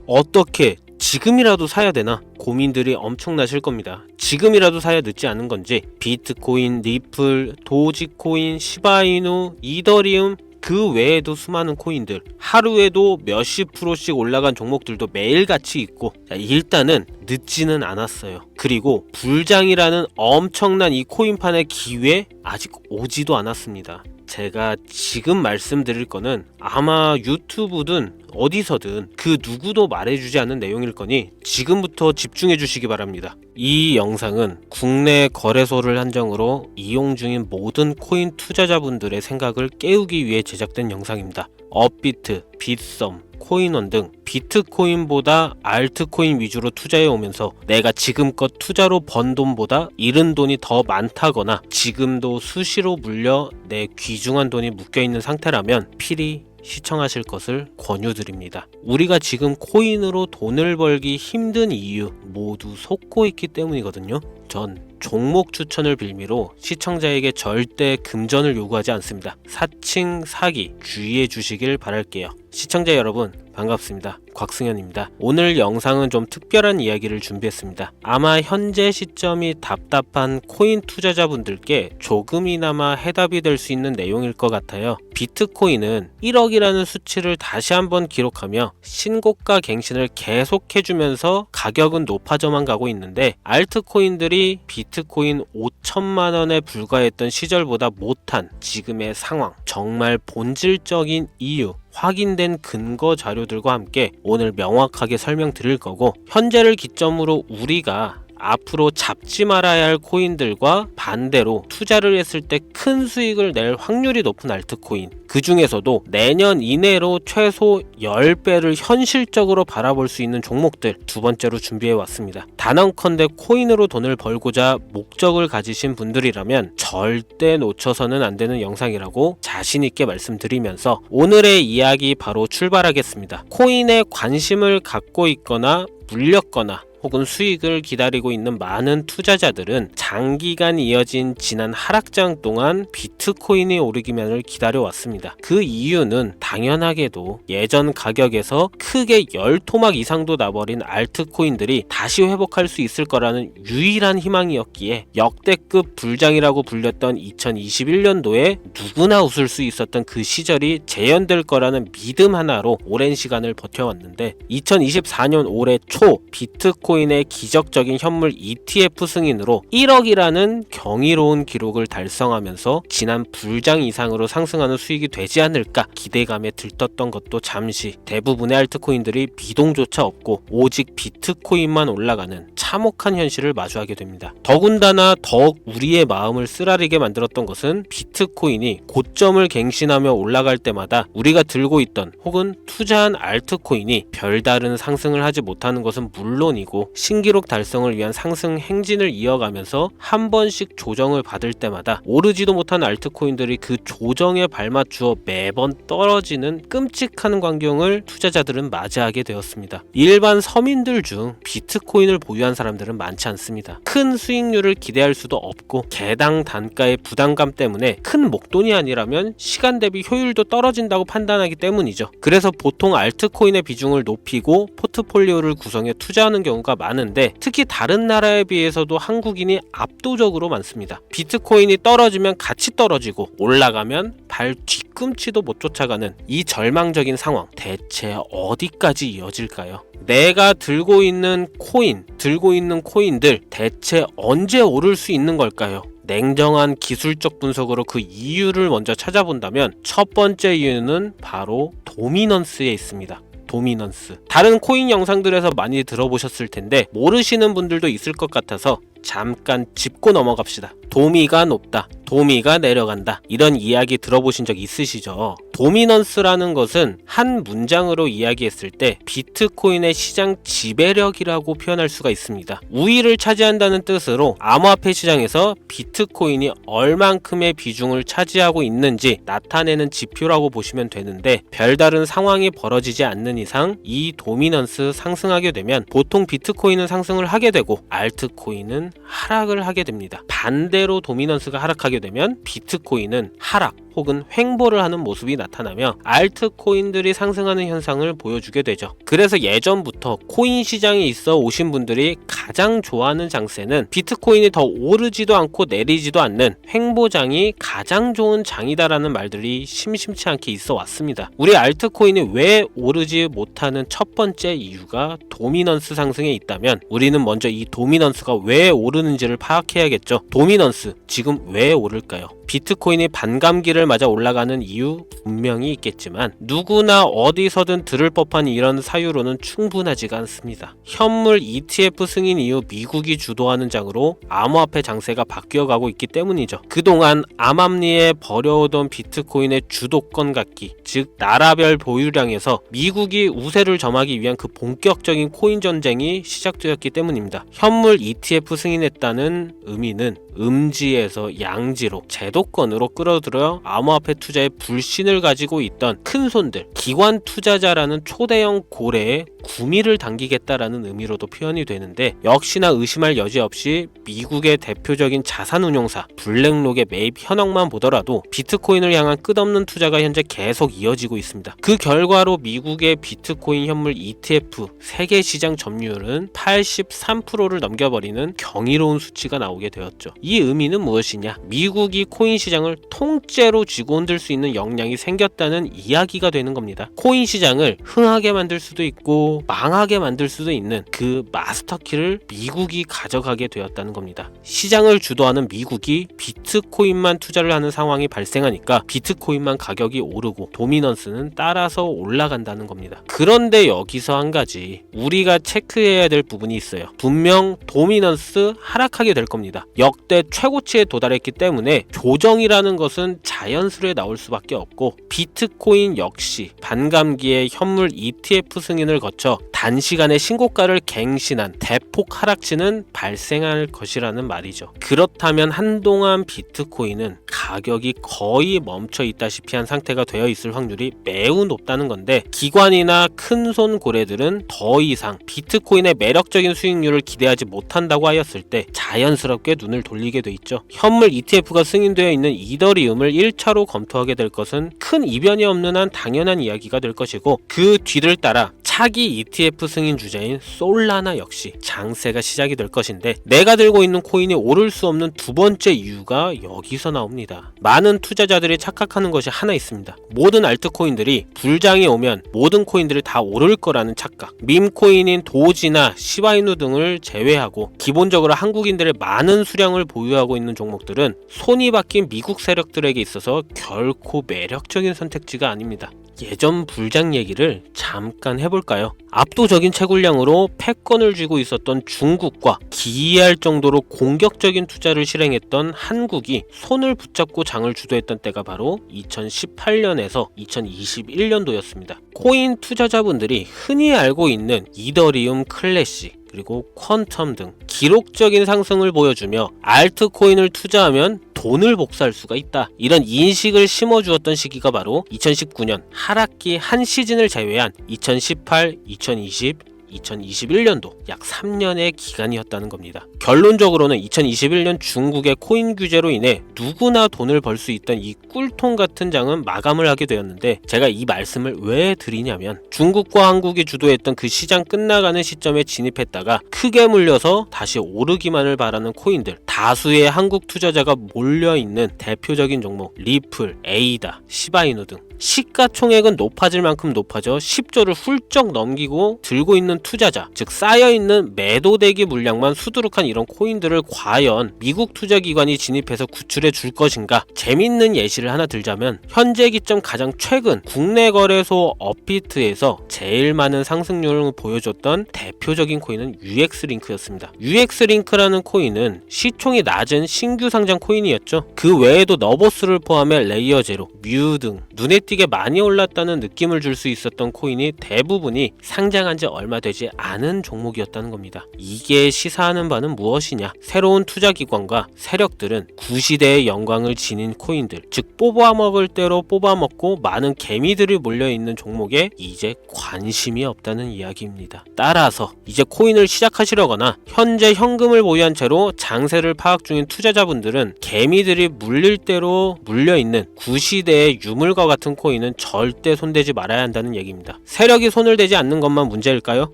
어떻게 지금이라도 사야 되나 고민들이 엄청나실 겁니다. 지금이라도 사야 늦지 않은 건지 비트코인, 리플, 도지코인, 시바이누, 이더리움 그 외에도 수많은 코인들 하루에도 몇십 프로씩 올라간 종목들도 매일같이 있고 일단은 늦지는 않았어요. 그리고 불장이라는 엄청난 이 코인판의 기회 아직 오지도 않았습니다. 제가 지금 말씀드릴 거는 아마 유튜브든 어디서든 그 누구도 말해주지 않는 내용일 거니 지금부터 집중해 주시기 바랍니다. 이 영상은 국내 거래소를 한정으로 이용 중인 모든 코인 투자자분들의 생각을 깨우기 위해 제작된 영상입니다. 업비트, 빗썸, 코인원 등 비트코인보다 알트코인 위주로 투자해 오면서 내가 지금껏 투자로 번 돈보다 잃은 돈이 더 많다거나 지금도 수시로 물려 내 귀중한 돈이 묶여있는 상태라면 필히 시청하실 것을 권유드립니다. 우리가 지금 코인으로 돈을 벌기 힘든 이유 모두 속고 있기 때문이거든요. 전 종목 추천을 빌미로 시청자에게 절대 금전을 요구하지 않습니다. 사칭, 사기 주의해 주시길 바랄게요. 시청자 여러분 반갑습니다. 곽승현입니다. 오늘 영상은 좀 특별한 이야기를 준비했습니다. 아마 현재 시점이 답답한 코인 투자자분들께 조금이나마 해답이 될 수 있는 내용일 것 같아요. 비트코인은 1억이라는 수치를 다시 한번 기록하며 신고가 갱신을 계속해주면서 가격은 높아져만 가고 있는데 알트코인들이 비트코인 5천만 원에 불과했던 시절보다 못한 지금의 상황, 정말 본질적인 이유, 확인된 근거 자료들과 함께 오늘 명확하게 설명드릴 거고, 현재를 기점으로 우리가 앞으로 잡지 말아야 할 코인들과 반대로 투자를 했을 때 큰 수익을 낼 확률이 높은 알트코인, 그 중에서도 내년 이내로 최소 10배를 현실적으로 바라볼 수 있는 종목들 두 번째로 준비해 왔습니다. 단언컨대 코인으로 돈을 벌고자 목적을 가지신 분들이라면 절대 놓쳐서는 안 되는 영상이라고 자신 있게 말씀드리면서 오늘의 이야기 바로 출발하겠습니다. 코인에 관심을 갖고 있거나 물렸거나 혹은 수익을 기다리고 있는 많은 투자자들은 장기간 이어진 지난 하락장 동안 비트코인이 오르기만을 기다려왔습니다. 그 이유는 당연하게도 예전 가격에서 크게 10토막 이상도 나버린 알트코인들이 다시 회복할 수 있을 거라는 유일한 희망이었기에 역대급 불장이라고 불렸던 2021년도에 누구나 웃을 수 있었던 그 시절이 재현될 거라는 믿음 하나로 오랜 시간을 버텨왔는데 2024년 올해 초 비트코인의 기적적인 현물 ETF 승인으로 1억이라는 경이로운 기록을 달성하면서 지난 불장 이상으로 상승하는 수익이 되지 않을까 기대감에 들떴던 것도 잠시 대부분의 알트코인들이 미동조차 없고 오직 비트코인만 올라가는 참혹한 현실을 마주하게 됩니다. 더군다나 더욱 우리의 마음을 쓰라리게 만들었던 것은 비트코인이 고점을 갱신하며 올라갈 때마다 우리가 들고 있던 혹은 투자한 알트코인이 별다른 상승을 하지 못하는 것은 물론이고 신기록 달성을 위한 상승 행진을 이어가면서 한 번씩 조정을 받을 때마다 오르지도 못한 알트코인들이 그 조정에 발맞추어 매번 떨어지는 끔찍한 광경을 투자자들은 맞이하게 되었습니다. 일반 서민들 중 비트코인을 보유한 사람들은 많지 않습니다. 큰 수익률을 기대할 수도 없고 개당 단가의 부담감 때문에 큰 목돈이 아니라면 시간 대비 효율도 떨어진다고 판단하기 때문이죠. 그래서 보통 알트코인의 비중을 높이고 포트폴리오를 구성해 투자하는 경우가 많은데 특히 다른 나라에 비해서도 한국인이 압도적으로 많습니다. 비트코인이 떨어지면 같이 떨어지고 올라가면 발 뒤꿈치도 못 쫓아가는 이 절망적인 상황, 대체 어디까지 이어질까요? 내가 들고 있는 코인들 대체 언제 오를 수 있는 걸까요? 냉정한 기술적 분석으로 그 이유를 먼저 찾아본다면 첫 번째 이유는 바로 도미넌스에 있습니다. 도미넌스. 다른 코인 영상들에서 많이 들어보셨을 텐데 모르시는 분들도 있을 것 같아서 잠깐 짚고 넘어갑시다. 도미가 높다, 도미가 내려간다, 이런 이야기 들어보신 적 있으시죠? 도미넌스라는 것은 한 문장으로 이야기했을 때 비트코인의 시장 지배력이라고 표현할 수가 있습니다. 우위를 차지한다는 뜻으로 암호화폐 시장에서 비트코인이 얼만큼의 비중을 차지하고 있는지 나타내는 지표라고 보시면 되는데, 별다른 상황이 벌어지지 않는 이상 이 도미넌스 상승하게 되면 보통 비트코인은 상승을 하게 되고 알트코인은 하락을 하게 됩니다. 반대로 도미넌스가 하락하게 되면 비트코인은 하락 혹은 횡보를 하는 모습이 나타나며 알트코인들이 상승하는 현상을 보여주게 되죠. 그래서 예전부터 코인 시장에 있어 오신 분들이 가장 좋아하는 장세는 비트코인이 더 오르지도 않고 내리지도 않는 횡보장이 가장 좋은 장이다라는 말들이 심심치 않게 있어 왔습니다. 우리 알트코인이 왜 오르지 못하는 첫 번째 이유가 도미넌스 상승에 있다면 우리는 먼저 이 도미넌스가 왜 오르는지를 파악해야겠죠. 도미넌스, 지금 왜 오를까요? 비트코인이 반감기를 맞아 올라가는 이유 분명히 있겠지만 누구나 어디서든 들을 법한 이런 사유로는 충분하지가 않습니다. 현물 ETF 승인 이후 미국이 주도하는 장으로 암호화폐 장세가 바뀌어가고 있기 때문이죠. 그동안 암암리에 버려오던 비트코인의 주도권 갖기, 즉 나라별 보유량에서 미국이 우세를 점하기 위한 그 본격적인 코인 전쟁이 시작되었기 때문입니다. 현물 ETF 승인했다는 의미는 음지에서 양지로 제도권으로 끌어들여 암호화폐 투자에 불신을 가지고 있던 큰손들, 기관 투자자라는 초대형 고래에 구미를 당기겠다라는 의미로도 표현이 되는데 역시나 의심할 여지 없이 미국의 대표적인 자산운용사 블랙록의 매입 현황만 보더라도 비트코인을 향한 끝없는 투자가 현재 계속 이어지고 있습니다. 그 결과로 미국의 비트코인 현물 ETF 세계 시장 점유율은 83%를 넘겨버리는 경이로운 수치가 나오게 되었죠. 이 의미는 무엇이냐? 미국이 코인 시장을 통째로 쥐고 흔들 수 있는 역량이 생겼다는 이야기가 되는 겁니다. 코인 시장을 흥하게 만들 수도 있고 망하게 만들 수도 있는 그 마스터키를 미국이 가져가게 되었다는 겁니다. 시장을 주도하는 미국이 비트코인만 투자를 하는 상황이 발생하니까 비트코인만 가격이 오르고 도미넌스는 따라서 올라간다는 겁니다. 그런데 여기서 한 가지 우리가 체크해야 될 부분이 있어요. 분명 도미넌스 하락하게 될 겁니다. 역대 최고치에 도달했기 때문에 조정이라는 것은 자연스레 나올 수밖에 없고 비트코인 역시 반감기에 현물 ETF 승인을 거쳐 단시간에 신고가를 갱신한 대폭 하락치는 발생할 것이라는 말이죠. 그렇다면 한동안 비트코인은 가격이 거의 멈춰 있다시피 한 상태가 되어 있을 확률이 매우 높다는 건데 기관이나 큰손 고래들은 더 이상 비트코인의 매력적인 수익률을 기대하지 못한다고 하였을 때 자연스럽게 눈을 돌리게 돼 있죠. 현물 ETF가 승인되어 있는 이더리움을 1차로 검토하게 될 것은 큰 이변이 없는 한 당연한 이야기가 될 것이고 그 뒤를 따라 차기 ETF 승인 주자인 솔라나 역시 장세가 시작이 될 것인데 내가 들고 있는 코인이 오를 수 없는 두 번째 이유가 여기서 나옵니다. 많은 투자자들이 착각하는 것이 하나 있습니다. 모든 알트코인들이 불장이 오면 모든 코인들이 다 오를 거라는 착각. 밈코인인 도지나 시바이누 등을 제외하고 기본적으로 한국인들의 많은 수량을 보유하고 있는 종목들은 손이 바뀐 미국 세력들에게 있어서 결코 매력적인 선택지가 아닙니다. 예전 불장 얘기를 잠깐 해볼까요? 압도적인 채굴량으로 패권을 쥐고 있었던 중국과 기이할 정도로 공격적인 투자를 실행했던 한국이 손을 붙잡고 장을 주도했던 때가 바로 2018년에서 2021년도였습니다. 코인 투자자분들이 흔히 알고 있는 이더리움 클래식 그리고 퀀텀 등 기록적인 상승을 보여주며 알트코인을 투자하면 돈을 복사할 수가 있다. 이런 인식을 심어주었던 시기가 바로 2019년 하락기 한 시즌을 제외한 2018, 2020, 2021년도 약 3년의 기간이었다는 겁니다. 결론적으로는 2021년 중국의 코인 규제로 인해 누구나 돈을 벌 수 있던 이 꿀통 같은 장은 마감을 하게 되었는데 제가 이 말씀을 왜 드리냐면 중국과 한국이 주도했던 그 시장 끝나가는 시점에 진입했다가 크게 물려서 다시 오르기만을 바라는 코인들 다수의 한국 투자자가 몰려있는 대표적인 종목 리플, 에이다, 시바이누 등 시가총액은 높아질 만큼 높아져 10조를 훌쩍 넘기고 들고 있는 투자자, 즉 쌓여있는 매도대기 물량만 수두룩한 이런 코인들을 과연 미국 투자기관이 진입해서 구출해 줄 것인가? 재밌는 예시를 하나 들자면 현재 기점 가장 최근 국내 거래소 업비트에서 제일 많은 상승률을 보여줬던 대표적인 코인은 UX링크였습니다. UX링크라는 코인은 시총이 낮은 신규 상장 코인이었죠. 그 외에도 너보스를 포함해 레이어 제로, 뮤 등 눈에 띄게 많이 올랐다는 느낌을 줄 수 있었던 코인이 대부분이 상장한 지 얼마 되지 되지 않은 종목이었다는 겁니다. 이게 시사하는 바는 무엇이냐? 새로운 투자기관과 세력들은 구시대의 영광을 지닌 코인들, 즉 뽑아먹을 대로 뽑아먹고 많은 개미들이 몰려있는 종목에 이제 관심이 없다는 이야기입니다. 따라서 이제 코인을 시작하시려거나 현재 현금을 보유한 채로 장세를 파악 중인 투자자분들은 개미들이 물릴 대로 물려있는 구시대의 유물과 같은 코인은 절대 손대지 말아야 한다는 얘기입니다. 세력이 손을 대지 않는 것만 문제일까요?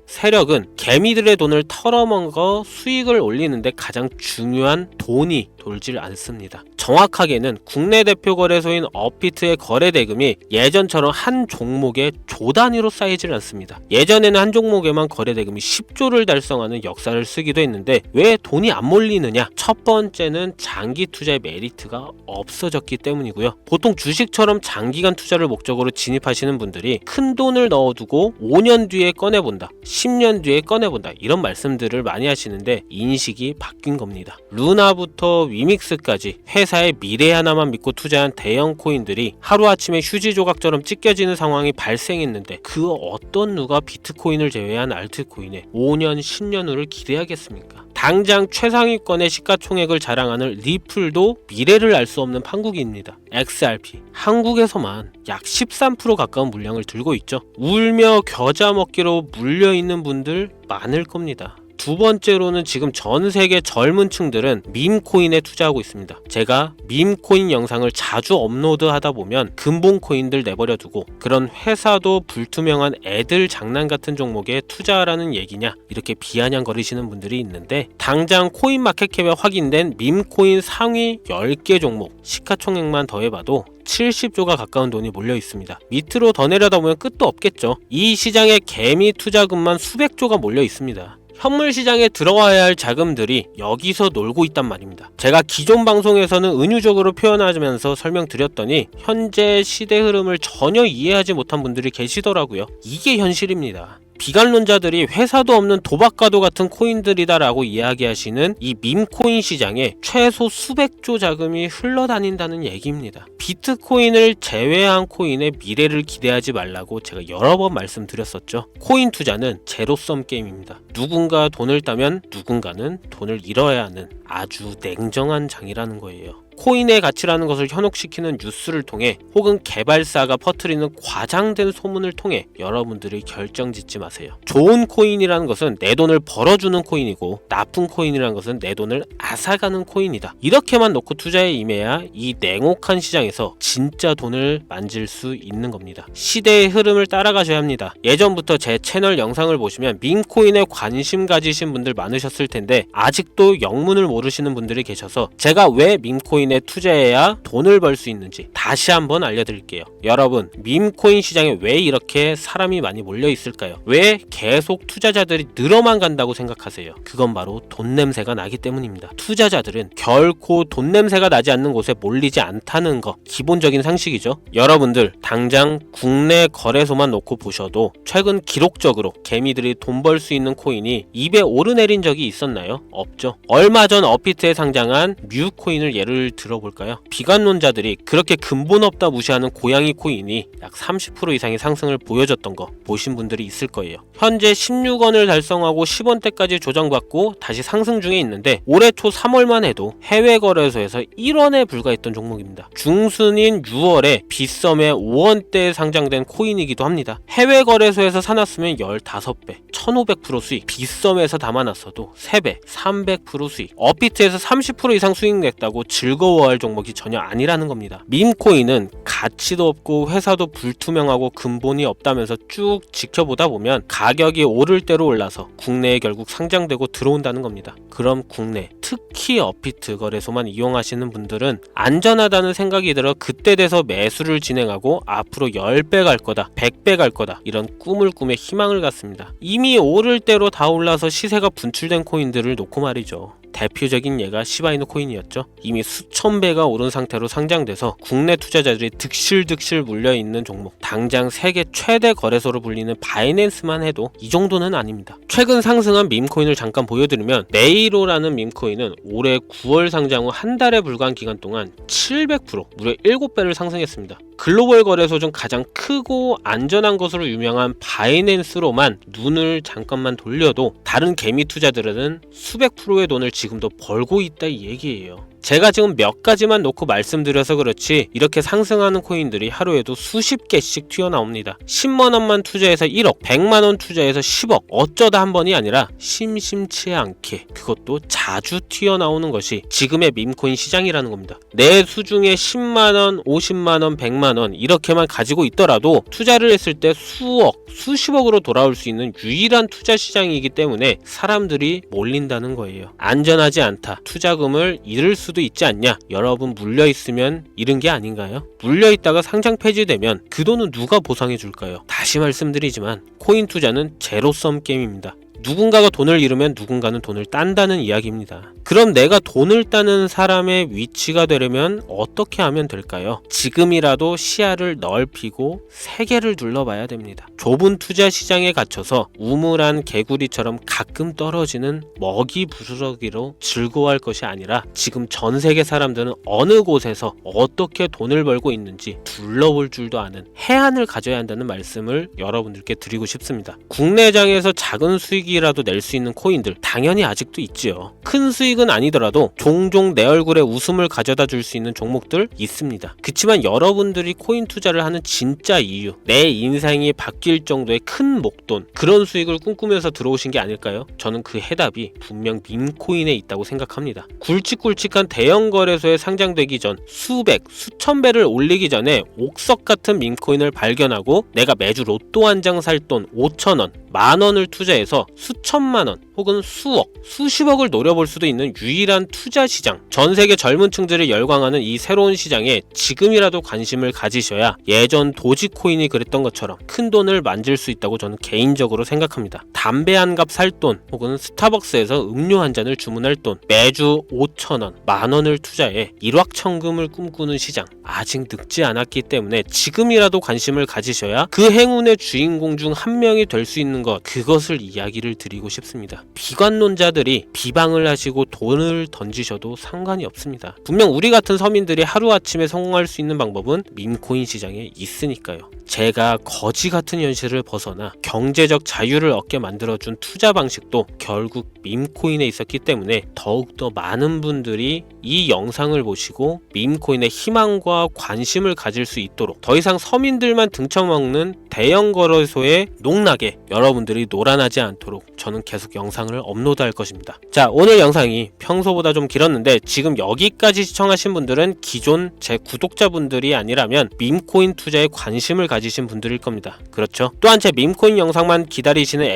세력은 개미들의 돈을 털어먹어 수익을 올리는데 가장 중요한 돈이 돌질 않습니다. 정확하게는 국내 대표 거래소인 업비트의 거래 대금이 예전처럼 한 종목에 조 단위로 쌓이질 않습니다. 예전에는 한 종목에만 거래 대금이 10조를 달성하는 역사를 쓰기도 했는데 왜 돈이 안 몰리느냐? 첫 번째는 장기 투자의 메리트가 없어졌기 때문이고요. 보통 주식처럼 장기간 투자를 목적으로 진입하시는 분들이 큰 돈을 넣어두고 5년 뒤에 꺼내본다, 10년 뒤에 꺼내본다 이런 말씀들을 많이 하시는데 인식이 바뀐 겁니다. 루나부터 위믹스까지 회사의 미래 하나만 믿고 투자한 대형 코인들이 하루아침에 휴지 조각처럼 찢겨지는 상황이 발생했는데 그 어떤 누가 비트코인을 제외한 알트코인에 5년, 10년 후를 기대하겠습니까? 당장 최상위권의 시가총액을 자랑하는 리플도 미래를 알 수 없는 판국입니다. XRP 한국에서만 약 13% 가까운 물량을 들고 있죠. 울며 겨자 먹기로 물려있는 분들 많을 겁니다. 두 번째로는 지금 전 세계 젊은 층들은 밈코인에 투자하고 있습니다. 제가 밈코인 영상을 자주 업로드하다 보면 근본 코인들 내버려 두고 그런 회사도 불투명한 애들 장난 같은 종목에 투자하라는 얘기냐 이렇게 비아냥거리시는 분들이 있는데 당장 코인마켓캡에 확인된 밈코인 상위 10개 종목 시가총액만 더해봐도 70조가 가까운 돈이 몰려 있습니다. 밑으로 더 내려다 보면 끝도 없겠죠. 이 시장에 개미 투자금만 수백조가 몰려 있습니다. 현물 시장에 들어와야 할 자금들이 여기서 놀고 있단 말입니다. 제가 기존 방송에서는 은유적으로 표현하면서 설명드렸더니 현재 시대 흐름을 전혀 이해하지 못한 분들이 계시더라고요. 이게 현실입니다. 비관론자들이 회사도 없는 도박과도 같은 코인들이다라고 이야기하시는 이 밈코인 시장에 최소 수백조 자금이 흘러다닌다는 얘기입니다. 비트코인을 제외한 코인의 미래를 기대하지 말라고 제가 여러 번 말씀드렸었죠. 코인 투자는 제로섬 게임입니다. 누군가 돈을 따면 누군가는 돈을 잃어야 하는 아주 냉정한 장이라는 거예요. 코인의 가치라는 것을 현혹시키는 뉴스를 통해 혹은 개발사가 퍼뜨리는 과장된 소문을 통해 여러분들이 결정짓지 마세요. 좋은 코인이라는 것은 내 돈을 벌어주는 코인이고 나쁜 코인이라는 것은 내 돈을 앗아가는 코인이다. 이렇게만 놓고 투자에 임해야 이 냉혹한 시장에서 진짜 돈을 만질 수 있는 겁니다. 시대의 흐름을 따라가셔야 합니다. 예전부터 제 채널 영상을 보시면 밈코인에 관심 가지신 분들 많으셨을 텐데 아직도 영문을 모르시는 분들이 계셔서 제가 왜 밈코인 투자해야 돈을 벌 수 있는지 다시 한번 알려드릴게요. 여러분, 밈코인 시장에 왜 이렇게 사람이 많이 몰려 있을까요? 왜 계속 투자자들이 늘어만 간다고 생각하세요? 그건 바로 돈 냄새가 나기 때문입니다. 투자자들은 결코 돈 냄새가 나지 않는 곳에 몰리지 않다는 거 기본적인 상식이죠. 여러분들 당장 국내 거래소만 놓고 보셔도 최근 기록적으로 개미들이 돈 벌 수 있는 코인이 입에 오르내린 적이 있었나요? 없죠. 얼마 전 업비트에 상장한 뮤코인을 예를 들어볼까요? 비관론자들이 그렇게 근본 없다 무시하는 고양이 코인이 약 30% 이상의 상승을 보여줬던 거 보신 분들이 있을 거예요. 현재 16원을 달성하고 10원대까지 조정받고 다시 상승 중에 있는데 올해 초 3월만 해도 해외 거래소에서 1원에 불과했던 종목입니다. 중순인 6월에 빗썸에 5원대에 상장된 코인이기도 합니다. 해외 거래소에서 사놨으면 15배, 1500% 수익, 빗썸에서 담아놨어도 3배, 300% 수익, 업비트에서 30% 이상 수익 냈다고 즐거워할 종목이 전혀 아니라는 겁니다. 밈코인은 가치도 없고 회사도 불투명하고 근본이 없다면서 쭉 지켜보다 보면 가격이 오를 대로 올라서 국내에 결국 상장되고 들어온다는 겁니다. 그럼 국내, 특히 업비트 거래소만 이용하시는 분들은 안전하다는 생각이 들어 그때 돼서 매수를 진행하고 앞으로 10배 갈 거다, 100배 갈 거다 이런 꿈을 꾸며 희망을 갖습니다. 이미 오를 대로 다 올라서 시세가 분출된 코인들을 놓고 말이죠. 대표적인 예가 시바이누 코인이었죠. 이미 수천 배가 오른 상태로 상장돼서 국내 투자자들이 득실득실 물려있는 종목, 당장 세계 최대 거래소로 불리는 바이낸스만 해도 이 정도는 아닙니다. 최근 상승한 밈코인을 잠깐 보여드리면 네이로라는 밈코인은 올해 9월 상장 후 한 달에 불과한 기간 동안 700% 무려 7배를 상승했습니다. 글로벌 거래소 중 가장 크고 안전한 것으로 유명한 바이낸스로만 눈을 잠깐만 돌려도 다른 개미 투자들은 수백 프로의 돈을 지금도 벌고 있다 이 얘기예요. 제가 지금 몇 가지만 놓고 말씀드려서 그렇지 이렇게 상승하는 코인들이 하루에도 수십 개씩 튀어나옵니다. 10만원만 투자해서 1억, 100만원 투자해서 10억, 어쩌다 한 번이 아니라 심심치 않게 그것도 자주 튀어나오는 것이 지금의 밈코인 시장이라는 겁니다. 내 수중에 10만원, 50만원, 100만원 이렇게만 가지고 있더라도 투자를 했을 때 수억, 수십억으로 돌아올 수 있는 유일한 투자 시장이기 때문에 사람들이 몰린다는 거예요. 안전하지 않다. 투자금을 잃을 수도 있지 않냐? 여러분 물려있으면 잃은 게 아닌가요? 물려있다가 상장 폐지되면 그 돈은 누가 보상해 줄까요? 다시 말씀드리지만 코인 투자는 제로섬 게임입니다. 누군가가 돈을 잃으면 누군가는 돈을 딴다는 이야기입니다. 그럼 내가 돈을 따는 사람의 위치가 되려면 어떻게 하면 될까요? 지금이라도 시야를 넓히고 세계를 둘러봐야 됩니다. 좁은 투자 시장에 갇혀서 우물안 개구리처럼 가끔 떨어지는 먹이 부스러기로 즐거워할 것이 아니라 지금 전 세계 사람들은 어느 곳에서 어떻게 돈을 벌고 있는지 둘러볼 줄도 아는 해안을 가져야 한다는 말씀을 여러분들께 드리고 싶습니다. 국내장에서 작은 수익이라도 낼 수 있는 코인들 당연히 아직도 있지요. 큰 수익은 아니더라도 종종 내 얼굴에 웃음을 가져다 줄 수 있는 종목들 있습니다. 그치만 여러분들이 코인 투자를 하는 진짜 이유, 내 인생이 바뀔 정도의 큰 목돈, 그런 수익을 꿈꾸면서 들어오신 게 아닐까요? 저는 그 해답이 분명 밈코인에 있다고 생각합니다. 굵직굵직한 대형 거래소에 상장되기 전 수백, 수천 배를 올리기 전에 옥석 같은 밈코인을 발견하고 내가 매주 로또 한 장 살 돈 5,000원, 만원을 투자해서 수천만원 혹은 수억, 수십억을 노려볼 수도 있는 유일한 투자 시장, 전 세계 젊은 층들이 열광하는 이 새로운 시장에 지금이라도 관심을 가지셔야 예전 도지코인이 그랬던 것처럼 큰 돈을 만질 수 있다고 저는 개인적으로 생각합니다. 담배 한 갑 살 돈 혹은 스타벅스에서 음료 한 잔을 주문할 돈, 매주 5,000원, 만원을 투자해 일확천금을 꿈꾸는 시장, 아직 늙지 않았기 때문에 지금이라도 관심을 가지셔야 그 행운의 주인공 중 한 명이 될 수 있는 것, 그것을 이야기를 드리고 싶습니다. 비관론자들이 비방을 하시고 돈을 던지셔도 상관이 없습니다. 분명 우리 같은 서민들이 하루아침에 성공할 수 있는 방법은 밈코인 시장에 있으니까요. 제가 거지 같은 현실을 벗어나 경제적 자유를 얻게 만들어준 투자 방식도 결국 밈코인에 있었기 때문에 더욱더 많은 분들이 이 영상을 보시고 밈코인의 희망과 관심을 가질 수 있도록 더 이상 서민들만 등쳐먹는 대형 거래소에 농락에 여러분들이 놀아나지 않도록 저는 계속 영상을 업로드할 것입니다. 자, 오늘 영상이 평소보다 좀 길었는데 지금 여기까지 시청하신 분들은 기존 제 구독자분들이 아니라면 밈코인 투자에 관심을 가지신 분들일 겁니다. 그렇죠? 또한 제 밈코인 영상만 기다리시는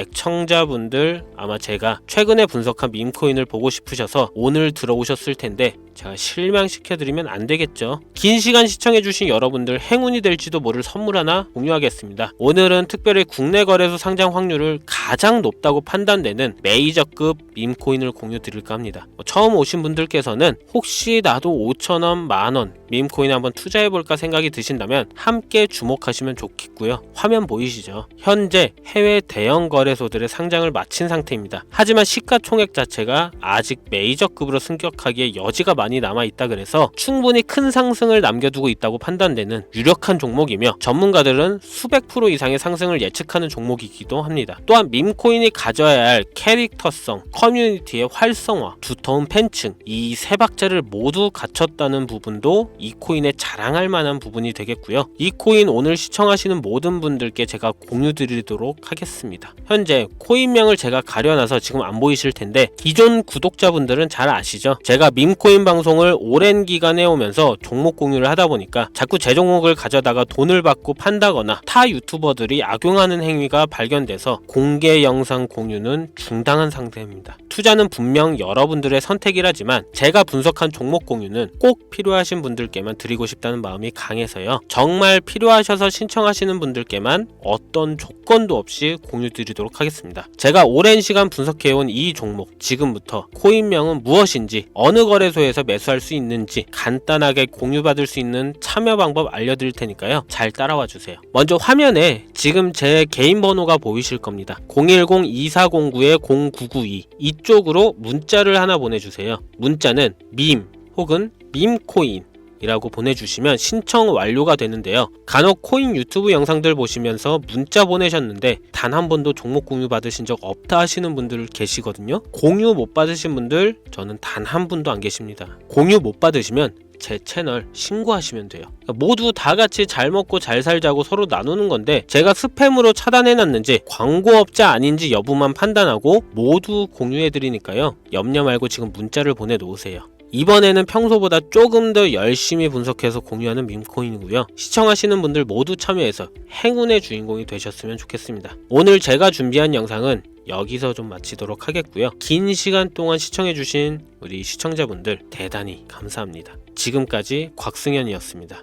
애청자분들, 아마 제가 최근에 분석한 밈코인을 보고 싶으셔서 오늘 들어오셨을 텐데 제가 실망시켜드리면 안 되겠죠. 긴 시간 시청해주신 여러분들 행운이 될지도 모를 선물 하나 공유하겠습니다. 오늘은 특별히 국내 거래소 상장 확률을 가장 높다고 판단되는 메이저급 밈코인을 공유드릴까 합니다. 처음 오신 분들께서는 혹시 나도 5,000원, 만원 밈코인 한번 투자해볼까 생각이 드신다면 함께 주목하시면 좋겠고요. 화면 보이시죠? 현재 해외 대형 거래소들의 상장을 마친 상태입니다. 하지만 시가총액 자체가 아직 메이저급으로 승격하기에 여지가 많이 남아있다 그래서 충분히 큰 상승을 남겨두고 있다고 판단되는 유력한 종목이며 전문가들은 수백 프로 이상의 상승을 예측하는 종목이기도 합니다. 또한 밈코인이 가져야 할 캐릭터성, 커뮤니티의 활성화, 두터운 팬층, 이 세 박자를 모두 갖췄다는 부분도 이 코인에 자랑할 만한 부분이 되겠고요. 이 코인 오늘 시청하시는 모든 분들께 제가 공유 드리도록 하겠습니다. 현재 코인명을 제가 가려놔서 지금 안 보이실 텐데 기존 구독자분들은 잘 아시죠? 제가 밈코인 방송을 오랜 기간 해오면서 종목 공유를 하다 보니까 자꾸 제 종목을 가져다가 돈을 받고 판다거나 타 유튜버들이 악용하는 행위가 발견돼서 공개 영상 공유는 공유는 중단한 상태입니다. 투자는 분명 여러분들의 선택이라지만 제가 분석한 종목 공유는 꼭 필요하신 분들께만 드리고 싶다는 마음이 강해서요. 정말 필요하셔서 신청하시는 분들께만 어떤 조건도 없이 공유 드리도록 하겠습니다. 제가 오랜 시간 분석해온 이 종목, 지금부터 코인명은 무엇인지, 어느 거래소에서 매수할 수 있는지 간단하게 공유받을 수 있는 참여 방법 알려드릴 테니까요. 잘 따라와 주세요. 먼저 화면에 지금 제 개인 번호가 보이실 겁니다. 010-2409-0992 이쪽으로 문자를 하나 보내주세요. 문자는 밈 혹은 밈코인 이라고 보내주시면 신청 완료가 되는데요. 간혹 코인 유튜브 영상들 보시면서 문자 보내셨는데 단 한 번도 종목 공유 받으신 적 없다 하시는 분들 계시거든요. 공유 못 받으신 분들 저는 단 한 분도 안 계십니다. 공유 못 받으시면 제 채널 신고하시면 돼요. 모두 다 같이 잘 먹고 잘 살자고 서로 나누는 건데 제가 스팸으로 차단해놨는지 광고업자 아닌지 여부만 판단하고 모두 공유해드리니까요. 염려 말고 지금 문자를 보내놓으세요. 이번에는 평소보다 조금 더 열심히 분석해서 공유하는 밈코인이고요. 시청하시는 분들 모두 참여해서 행운의 주인공이 되셨으면 좋겠습니다. 오늘 제가 준비한 영상은 여기서 좀 마치도록 하겠고요. 긴 시간 동안 시청해주신 우리 시청자분들 대단히 감사합니다. 지금까지 곽승현이었습니다.